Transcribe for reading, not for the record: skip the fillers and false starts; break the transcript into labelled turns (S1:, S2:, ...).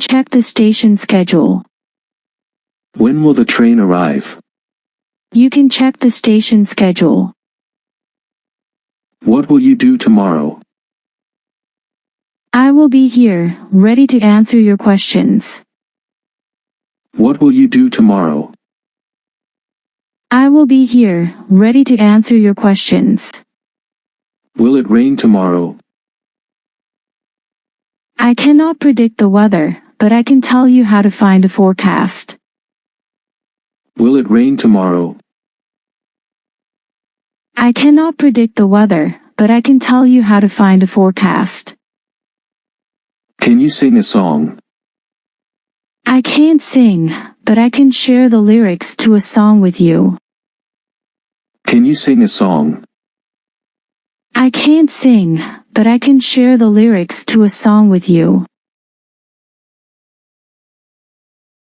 S1: check the station schedule.
S2: When will the train arrive?
S1: You can check the station schedule.
S2: What will you do tomorrow?
S1: I will be here, ready to answer your questions.
S2: What will you do tomorrow?
S1: I will be here, ready to answer your questions.
S2: Will it rain tomorrow?
S1: I cannot predict the weather, but I can tell you how to find a forecast.
S2: Will it rain tomorrow?
S1: I cannot predict the weather, but I can tell you how to find a forecast.
S2: Can you sing a song?
S1: I can't sing, but I can share the lyrics to a song with you.
S2: Can you sing a song?
S1: I can't sing, but I can share the lyrics to a song with you.